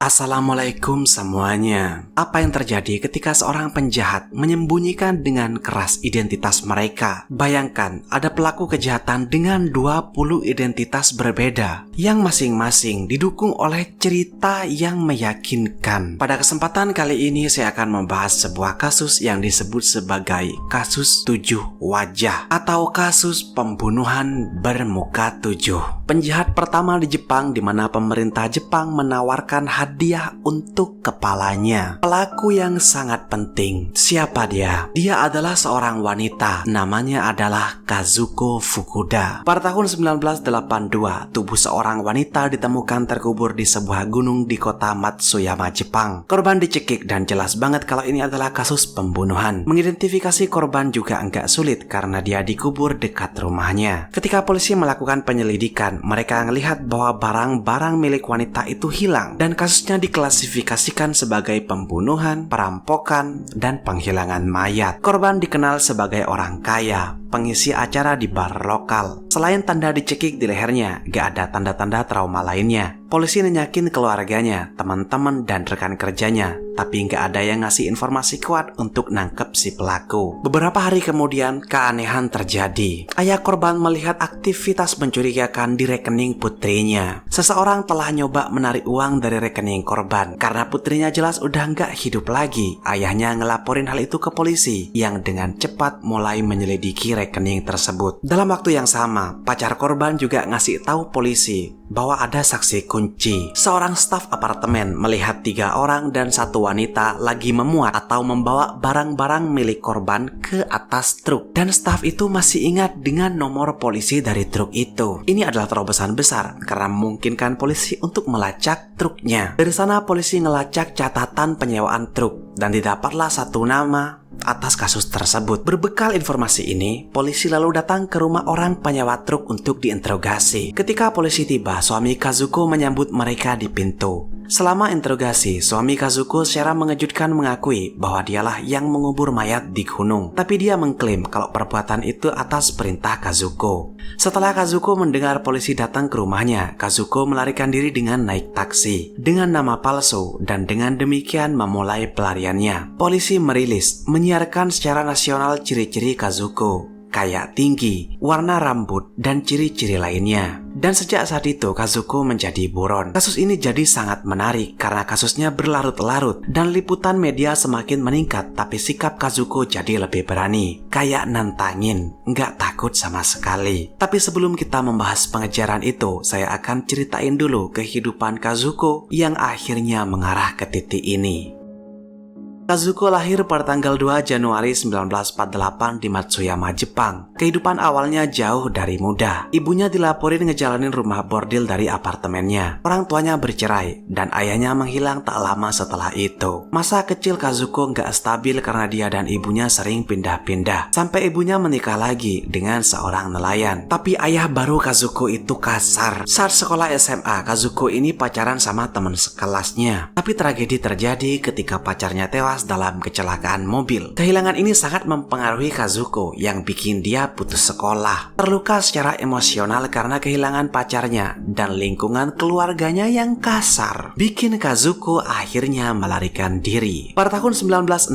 Assalamualaikum semuanya. Apa yang terjadi ketika seorang penjahat menyembunyikan dengan keras identitas mereka? Bayangkan ada pelaku kejahatan dengan 20 identitas berbeda yang masing-masing didukung oleh cerita yang meyakinkan. Pada kesempatan kali ini saya akan membahas sebuah kasus yang disebut sebagai kasus 7 wajah atau kasus pembunuhan bermuka 7. Penjahat pertama di Jepang di mana pemerintah Jepang menawarkan hadiah untuk kepalanya. Pelaku yang sangat penting. Siapa dia? Dia adalah seorang wanita. Namanya adalah Kazuko Fukuda. Pada tahun 1982, tubuh seorang wanita ditemukan terkubur di sebuah gunung di kota Matsuyama, Jepang. Korban dicekik dan jelas banget kalau ini adalah kasus pembunuhan. Mengidentifikasi korban juga enggak sulit karena dia dikubur dekat rumahnya. Ketika polisi melakukan penyelidikan, mereka melihat bahwa barang-barang milik wanita itu hilang dan kasusnya diklasifikasikan sebagai pembunuhan, perampokan, dan penghilangan mayat. Korban dikenal sebagai orang kaya, pengisi acara di bar lokal. Selain tanda dicekik di lehernya, gak ada tanda-tanda trauma lainnya. Polisi nenyakin keluarganya, teman-teman, dan rekan kerjanya, tapi gak ada yang ngasih informasi kuat untuk nangkep si pelaku. Beberapa hari kemudian, keanehan terjadi. Ayah korban melihat aktivitas mencurigakan di rekening putrinya. Seseorang telah nyoba menarik uang dari rekening korban. Karena putrinya jelas udah gak hidup lagi, ayahnya ngelaporin hal itu ke polisi, yang dengan cepat mulai menyelidiki rekening tersebut. Dalam waktu yang sama, pacar korban juga ngasih tahu polisi bahwa ada saksi kunci. Seorang staf apartemen melihat 3 orang dan 1 wanita lagi memuat atau membawa barang-barang milik korban ke atas truk. Dan staf itu masih ingat dengan nomor polisi dari truk itu. Ini adalah terobosan besar karena memungkinkan polisi untuk melacak truknya. Dari sana polisi ngelacak catatan penyewaan truk dan didapatlah 1 nama atas kasus tersebut. Berbekal informasi ini, polisi lalu datang ke rumah orang penyewa truk untuk diinterogasi. Ketika polisi tiba, suami Kazuko menyambut mereka di pintu. Selama interogasi, suami Kazuko secara mengejutkan mengakui bahwa dialah yang mengubur mayat di gunung. Tapi dia mengklaim kalau perbuatan itu atas perintah Kazuko. Setelah Kazuko mendengar polisi datang ke rumahnya, Kazuko melarikan diri dengan naik taksi dengan nama palsu dan dengan demikian memulai pelariannya. Polisi merilis, menyiarkan secara nasional ciri-ciri Kazuko, kayak tinggi, warna rambut, dan ciri-ciri lainnya. Dan sejak saat itu Kazuko menjadi buron. Kasus ini jadi sangat menarik karena kasusnya berlarut-larut dan liputan media semakin meningkat, tapi sikap Kazuko jadi lebih berani, kayak nantangin, nggak takut sama sekali. Tapi sebelum kita membahas pengejaran itu, saya akan ceritain dulu kehidupan Kazuko yang akhirnya mengarah ke titik ini. Kazuko lahir pada tanggal 2 Januari 1948 di Matsuyama, Jepang. Kehidupan awalnya jauh dari mudah. Ibunya dilaporin ngejalanin rumah bordil dari apartemennya. Orang tuanya bercerai dan ayahnya menghilang tak lama setelah itu. Masa kecil Kazuko nggak stabil karena dia dan ibunya sering pindah-pindah. Sampai ibunya menikah lagi dengan seorang nelayan. Tapi ayah baru Kazuko itu kasar. Saat sekolah SMA, Kazuko ini pacaran sama teman sekelasnya. Tapi tragedi terjadi ketika pacarnya tewas dalam kecelakaan mobil. Kehilangan ini sangat mempengaruhi Kazuko yang bikin dia putus sekolah. Terluka secara emosional karena kehilangan pacarnya dan lingkungan keluarganya yang kasar. Bikin Kazuko akhirnya melarikan diri. Pada tahun 1966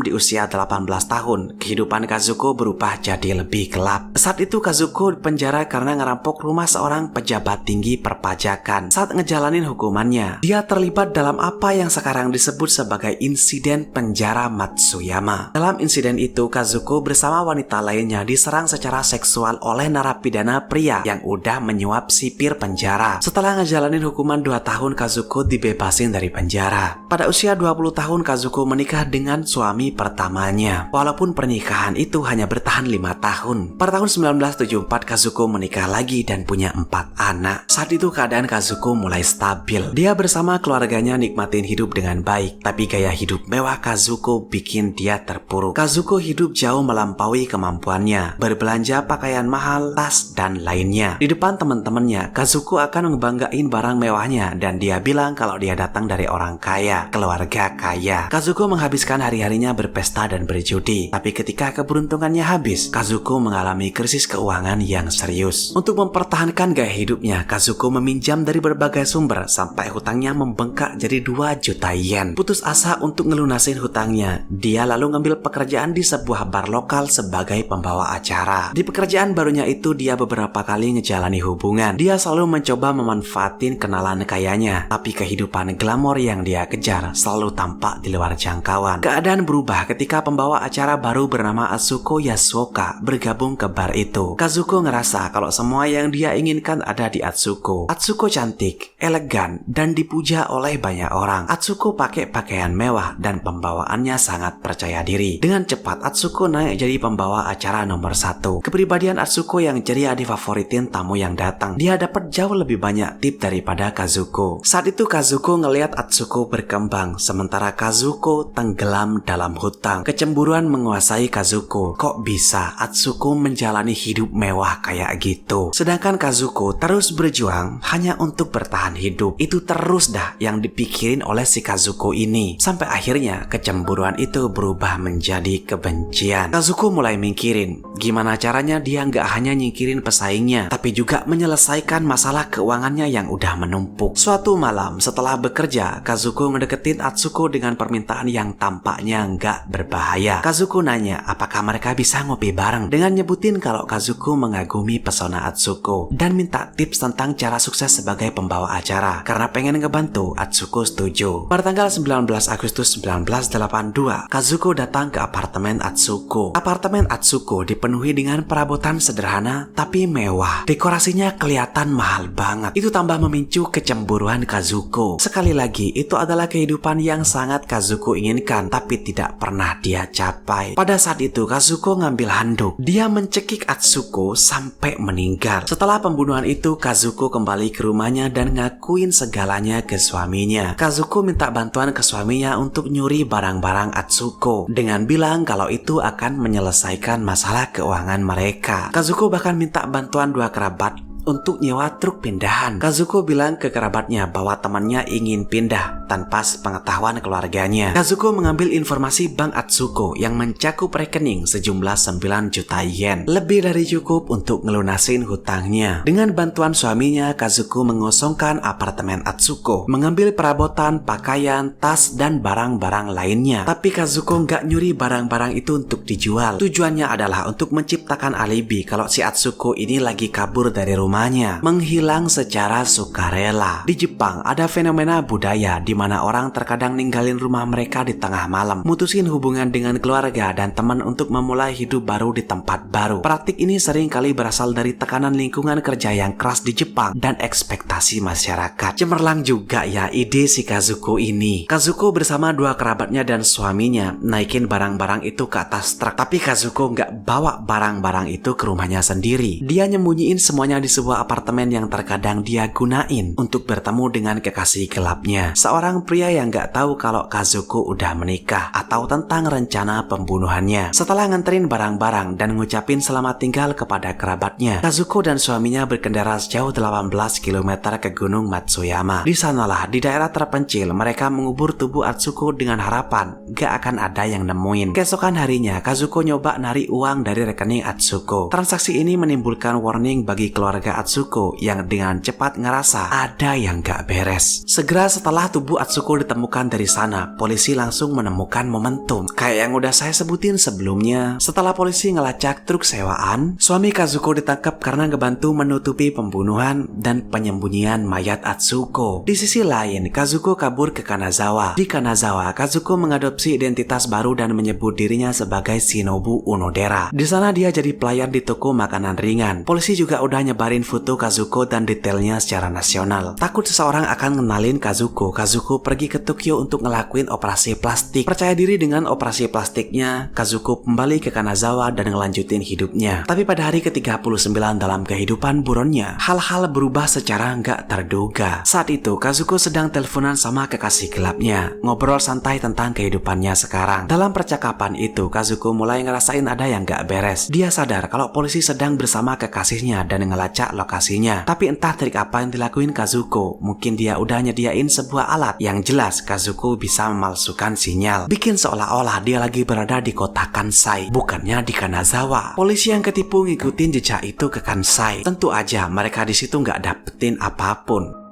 di usia 18 tahun, kehidupan Kazuko berubah jadi lebih gelap. Saat itu Kazuko dipenjara karena ngerampok rumah seorang pejabat tinggi perpajakan. Saat ngejalanin hukumannya, dia terlibat dalam apa yang sekarang disebut sebagai insiden penjara Matsuyama. Dalam insiden itu, Kazuko bersama wanita lainnya diserang secara seksual oleh narapidana pria yang udah menyuap sipir penjara. Setelah ngejalanin hukuman 2 tahun, Kazuko dibebasin dari penjara. Pada usia 20 tahun, Kazuko menikah dengan suami pertamanya. Walaupun pernikahan itu hanya bertahan 5 tahun. Pada tahun 1974, Kazuko menikah lagi dan punya 4 anak. Saat itu keadaan Kazuko mulai stabil. Dia bersama keluarganya nikmatin hidup dengan baik, tapi gaya hidup mewah mewah Kazuko bikin dia terpuruk. Kazuko hidup jauh melampaui kemampuannya, berbelanja pakaian mahal, tas, dan lainnya. Di depan teman-temannya, Kazuko akan ngebanggain barang mewahnya dan dia bilang kalau dia datang dari orang kaya, keluarga kaya. Kazuko menghabiskan hari-harinya berpesta dan berjudi. Tapi ketika keberuntungannya habis, Kazuko mengalami krisis keuangan yang serius. Untuk mempertahankan gaya hidupnya, Kazuko meminjam dari berbagai sumber sampai hutangnya membengkak jadi 2 juta yen. Putus asa untuk ngelunasin hutangnya, dia lalu ngambil pekerjaan di sebuah bar lokal sebagai pembawa acara. Di pekerjaan barunya itu dia beberapa kali ngejalani hubungan. Dia selalu mencoba memanfaatin kenalan kayanya, tapi kehidupan glamor yang dia kejar selalu tampak di luar jangkauan. Keadaan berubah ketika pembawa acara baru bernama Atsuko Yasuoka bergabung ke bar itu. Kazuko ngerasa kalau semua yang dia inginkan ada di Atsuko. Atsuko cantik, elegan, dan dipuja oleh banyak orang. Atsuko pakai pakaian mewah dan pembawaannya sangat percaya diri. Dengan cepat Atsuko naik jadi pembawa acara nomor 1. Kepribadian Atsuko yang ceria difavoritin tamu yang datang. Dia dapat jauh lebih banyak tip daripada Kazuko. Saat itu Kazuko ngelihat Atsuko berkembang, sementara Kazuko tenggelam dalam hutang. Kecemburuan menguasai Kazuko. Kok bisa Atsuko menjalani hidup mewah kayak gitu? Sedangkan Kazuko terus berjuang hanya untuk bertahan hidup. Itu terus dah yang dipikirin oleh si Kazuko ini. Sampai akhirnya kecemburuan itu berubah menjadi kebencian. Kazuko mulai mikirin gimana caranya dia nggak hanya nyingkirin pesaingnya, tapi juga menyelesaikan masalah keuangannya yang udah menumpuk. Suatu malam setelah bekerja, Kazuko ngedeketin Atsuko dengan permintaan yang tampaknya nggak berbahaya. Kazuko nanya apakah mereka bisa ngopi bareng dengan nyebutin kalau Kazuko mengagumi pesona Atsuko dan minta tips tentang cara sukses sebagai pembawa acara. Karena pengen ngebantu, Atsuko setuju. Pada tanggal 19 Agustus 1982, Kazuko datang ke apartemen Atsuko. Apartemen Atsuko dipenuhi dengan perabotan sederhana tapi mewah. Dekorasinya kelihatan mahal banget. Itu tambah memicu kecemburuan Kazuko. Sekali lagi, itu adalah kehidupan yang sangat Kazuko inginkan tapi tidak pernah dia capai. Pada saat itu, Kazuko ngambil handuk. Dia mencekik Atsuko sampai meninggal. Setelah pembunuhan itu, Kazuko kembali ke rumahnya dan ngakuin segalanya ke suaminya. Kazuko minta bantuan ke suaminya untuk nyuri barang-barang Atsuko dengan bilang kalau itu akan menyelesaikan masalah keuangan mereka. Kazuko bahkan minta bantuan 2 kerabat untuk nyewa truk pindahan. Kazuko bilang ke kerabatnya bahwa temannya ingin pindah tanpa sepengetahuan keluarganya. Kazuko mengambil informasi bank Atsuko yang mencakup rekening sejumlah 9 juta yen. Lebih dari cukup untuk ngelunasin hutangnya. Dengan bantuan suaminya, Kazuko mengosongkan apartemen Atsuko, mengambil perabotan, pakaian, tas, dan barang-barang lainnya. Tapi Kazuko nggak nyuri barang-barang itu untuk dijual. Tujuannya adalah untuk menciptakan alibi kalau si Atsuko ini lagi kabur dari rumahnya, menghilang secara sukarela. Di Jepang ada fenomena budaya di mana orang terkadang ninggalin rumah mereka di tengah malam, mutusin hubungan dengan keluarga dan teman untuk memulai hidup baru di tempat baru. Praktik ini sering kali berasal dari tekanan lingkungan kerja yang keras di Jepang dan ekspektasi masyarakat. Cemerlang juga ya ide si Kazuko ini. Kazuko bersama 2 kerabatnya dan suaminya naikin barang-barang itu ke atas truk. Tapi Kazuko nggak bawa barang-barang itu ke rumahnya sendiri. Dia nyembunyiin semuanya di sebuah apartemen yang terkadang dia gunain untuk bertemu dengan kekasih gelapnya. Seorang pria yang gak tahu kalau Kazuko udah menikah atau tentang rencana pembunuhannya. Setelah nganterin barang-barang dan ngucapin selamat tinggal kepada kerabatnya, Kazuko dan suaminya berkendara sejauh 18 km ke Gunung Matsuyama. Di sanalah, di daerah terpencil, mereka mengubur tubuh Atsuko dengan harapan gak akan ada yang nemuin. Keesokan harinya, Kazuko nyoba narik uang dari rekening Atsuko. Transaksi ini menimbulkan warning bagi keluarga Atsuko yang dengan cepat ngerasa ada yang gak beres. Segera setelah tubuh Atsuko ditemukan dari sana, polisi langsung menemukan momentum. Kayak yang udah saya sebutin sebelumnya, setelah polisi ngelacak truk sewaan, suami Kazuko ditangkap karena ngebantu menutupi pembunuhan dan penyembunyian mayat Atsuko. Di sisi lain, Kazuko kabur ke Kanazawa. Di Kanazawa, Kazuko mengadopsi identitas baru dan menyebut dirinya sebagai Shinobu Unodera. Di sana dia jadi pelayan di toko makanan ringan. Polisi juga udah nyebarin ngirim foto Kazuko dan detailnya secara nasional. Takut seseorang akan ngenalin Kazuko, Kazuko pergi ke Tokyo untuk ngelakuin operasi plastik. Percaya diri dengan operasi plastiknya, Kazuko kembali ke Kanazawa dan ngelanjutin hidupnya. Tapi pada hari ke-39 dalam kehidupan buronnya, hal-hal berubah secara nggak terduga. Saat itu, Kazuko sedang teleponan sama kekasih gelapnya, ngobrol santai tentang kehidupannya sekarang. Dalam percakapan itu, Kazuko mulai ngerasain ada yang nggak beres. Dia sadar kalau polisi sedang bersama kekasihnya dan ngelacak lokasinya. Tapi entah trik apa yang dilakuin Kazuko, mungkin dia udah nyediain sebuah alat yang jelas Kazuko bisa memalsukan sinyal, bikin seolah-olah dia lagi berada di kota Kansai, bukannya di Kanazawa. Polisi yang ketipu ngikutin jejak itu ke Kansai. Tentu aja mereka di situ nggak dapetin apapun.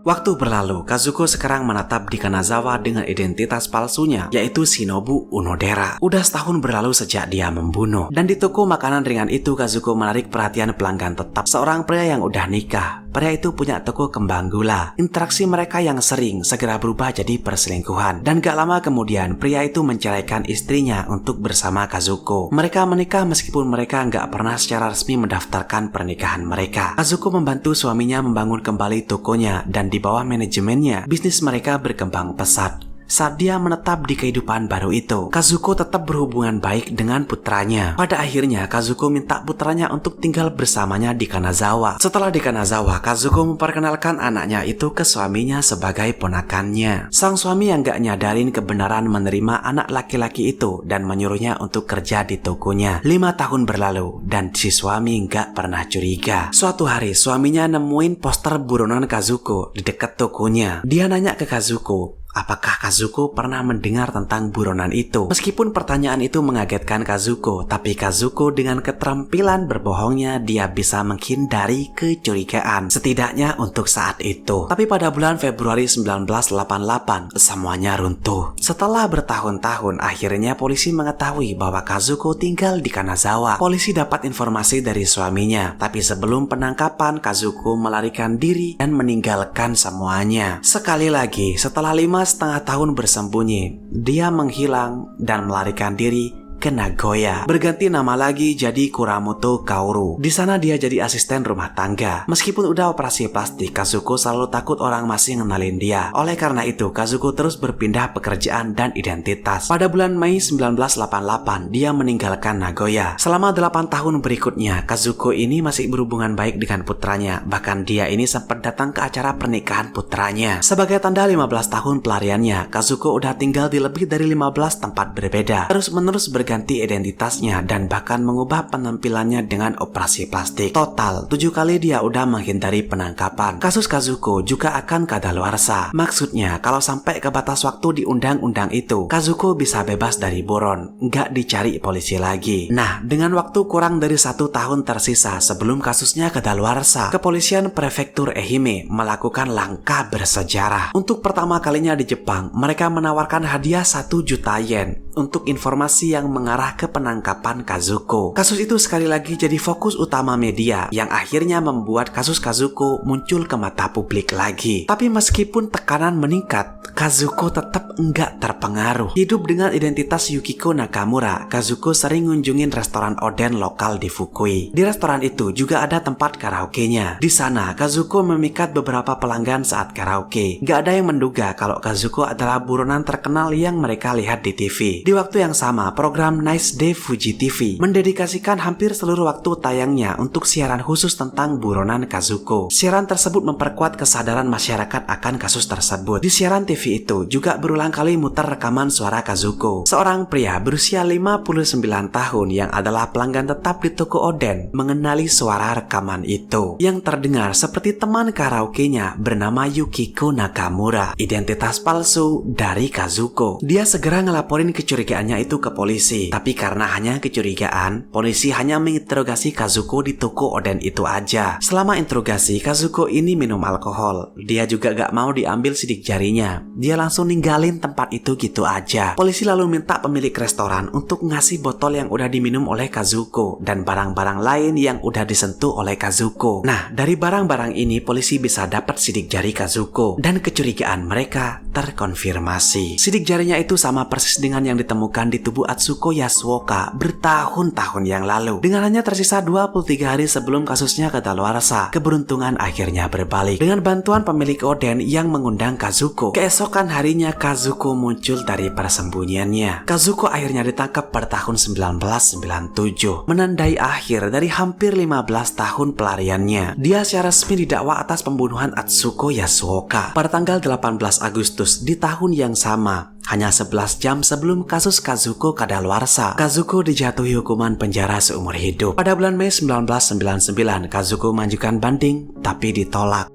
Waktu berlalu, Kazuko sekarang menetap di Kanazawa dengan identitas palsunya, yaitu Shinobu Unodera. Udah setahun berlalu sejak dia membunuh. Dan di toko makanan ringan itu, Kazuko menarik perhatian pelanggan tetap, seorang pria yang udah nikah. Pria itu punya toko kembang gula. Interaksi mereka yang sering segera berubah jadi perselingkuhan. Dan gak lama kemudian, pria itu menceraikan istrinya untuk bersama Kazuko. Mereka menikah meskipun mereka gak pernah secara resmi mendaftarkan pernikahan mereka. Kazuko membantu suaminya membangun kembali tokonya, dan di bawah manajemennya, bisnis mereka berkembang pesat. Saat dia menetap di kehidupan baru itu, Kazuko tetap berhubungan baik dengan putranya. Pada akhirnya, Kazuko minta putranya untuk tinggal bersamanya di Kanazawa. Setelah di Kanazawa, Kazuko memperkenalkan anaknya itu ke suaminya sebagai ponakannya. Sang suami yang gak nyadarin kebenaran menerima anak laki-laki itu dan menyuruhnya untuk kerja di tokonya. 5 tahun berlalu dan si suami gak pernah curiga. Suatu hari, suaminya nemuin poster buronan Kazuko di dekat tokonya. Dia nanya ke Kazuko, apakah Kazuko pernah mendengar tentang buronan itu? Meskipun pertanyaan itu mengagetkan Kazuko, tapi Kazuko dengan keterampilan berbohongnya dia bisa menghindari kecurigaan, setidaknya untuk saat itu. Tapi pada bulan Februari 1988, semuanya runtuh. Setelah bertahun-tahun, akhirnya polisi mengetahui bahwa Kazuko tinggal di Kanazawa. Polisi dapat informasi dari suaminya, tapi sebelum penangkapan, Kazuko melarikan diri dan meninggalkan semuanya. Sekali lagi, setelah 5,5 tahun bersembunyi, dia menghilang dan melarikan diri ke Nagoya. Berganti nama lagi jadi Kuramoto Kaoru. Di sana dia jadi asisten rumah tangga. Meskipun udah operasi plastik, Kazuko selalu takut orang masih ngenalin dia. Oleh karena itu, Kazuko terus berpindah pekerjaan dan identitas. Pada bulan Mei 1988, dia meninggalkan Nagoya. Selama 8 tahun berikutnya, Kazuko ini masih berhubungan baik dengan putranya. Bahkan dia ini sempat datang ke acara pernikahan putranya. Sebagai tanda 15 tahun pelariannya, Kazuko udah tinggal di lebih dari 15 tempat berbeda. Terus-menerus berganti identitasnya dan bahkan mengubah penampilannya dengan operasi plastik. Total 7 kali dia udah menghindari penangkapan. Kasus Kazuko juga akan kadaluarsa. Maksudnya kalau sampai ke batas waktu di undang-undang itu, Kazuko bisa bebas dari buron, nggak dicari polisi lagi. Nah, dengan waktu kurang dari 1 tahun tersisa sebelum kasusnya kadaluarsa, kepolisian prefektur Ehime melakukan langkah bersejarah. Untuk pertama kalinya di Jepang, mereka menawarkan hadiah 1 juta yen untuk informasi yang mengarah ke penangkapan Kazuko. Kasus itu sekali lagi jadi fokus utama media yang akhirnya membuat kasus Kazuko muncul ke mata publik lagi. Tapi meskipun tekanan meningkat, Kazuko tetap enggak terpengaruh. Hidup dengan identitas Yukiko Nakamura, Kazuko sering ngunjungin restoran oden lokal di Fukui. Di restoran itu juga ada tempat karaoke-nya. Di sana, Kazuko memikat beberapa pelanggan saat karaoke. Gak ada yang menduga kalau Kazuko adalah buronan terkenal yang mereka lihat di TV. Di waktu yang sama, program Nice Day Fuji TV mendedikasikan hampir seluruh waktu tayangnya untuk siaran khusus tentang buronan Kazuko. Siaran tersebut memperkuat kesadaran masyarakat akan kasus tersebut. Di siaran TV itu juga berulang kali muter rekaman suara Kazuko. Seorang pria berusia 59 tahun yang adalah pelanggan tetap di toko oden mengenali suara rekaman itu, yang terdengar seperti teman karaoke-nya bernama Yukiko Nakamura, identitas palsu dari Kazuko. Dia segera ngelaporin kecurigaannya itu ke polisi. Tapi karena hanya kecurigaan, polisi hanya menginterogasi Kazuko di toko oden itu aja. Selama interogasi, Kazuko ini minum alkohol. Dia juga gak mau diambil sidik jarinya. Dia langsung ninggalin tempat itu gitu aja. Polisi lalu minta pemilik restoran untuk ngasih botol yang udah diminum oleh Kazuko dan barang-barang lain yang udah disentuh oleh Kazuko. Nah, dari barang-barang ini polisi bisa dapat sidik jari Kazuko dan kecurigaan mereka terkonfirmasi. Sidik jarinya itu sama persis dengan yang ditemukan di tubuh Atsuko Yasuoka bertahun-tahun yang lalu. Dengan hanya tersisa 23 hari sebelum kasusnya kadaluarsa, keberuntungan akhirnya berbalik. Dengan bantuan pemilik Oden yang mengundang Kazuko, keesokan harinya Kazuko muncul dari persembunyiannya. Kazuko akhirnya ditangkap pada tahun 1997, menandai akhir dari hampir 15 tahun pelariannya. Dia secara resmi didakwa atas pembunuhan Atsuko Yasuoka pada tanggal 18 Agustus di tahun yang sama. Hanya 11 jam sebelum kasus Kazuko kadaluarsa, Kazuko dijatuhi hukuman penjara seumur hidup. Pada bulan Mei 1999, Kazuko mengajukan banding, tapi ditolak.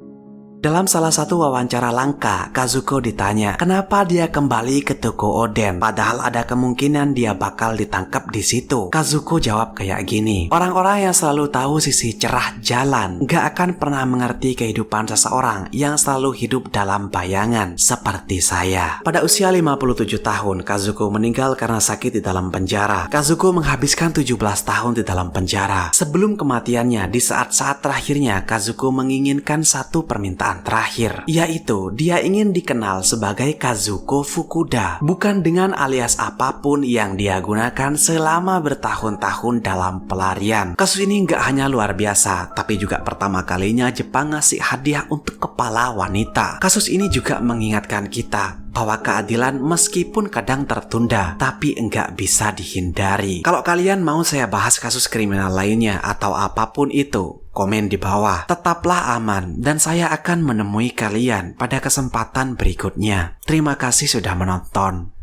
Dalam salah satu wawancara langka, Kazuko ditanya kenapa dia kembali ke toko Oden, padahal ada kemungkinan dia bakal ditangkap di situ. Kazuko jawab kayak gini, orang-orang yang selalu tahu sisi cerah jalan gak akan pernah mengerti kehidupan seseorang yang selalu hidup dalam bayangan seperti saya. Pada usia 57 tahun, Kazuko meninggal karena sakit di dalam penjara. Kazuko menghabiskan 17 tahun di dalam penjara. Sebelum kematiannya, di saat-saat terakhirnya, Kazuko menginginkan satu permintaan terakhir, yaitu dia ingin dikenal sebagai Kazuko Fukuda, bukan dengan alias apapun yang dia gunakan selama bertahun-tahun dalam pelarian. Kasus ini nggak hanya luar biasa, tapi juga pertama kalinya Jepang ngasih hadiah untuk kepala wanita. Kasus ini juga mengingatkan kita bahwa keadilan meskipun kadang tertunda, tapi enggak bisa dihindari. Kalau kalian mau saya bahas kasus kriminal lainnya atau apapun itu, komen di bawah. Tetaplah aman dan saya akan menemui kalian pada kesempatan berikutnya. Terima kasih sudah menonton.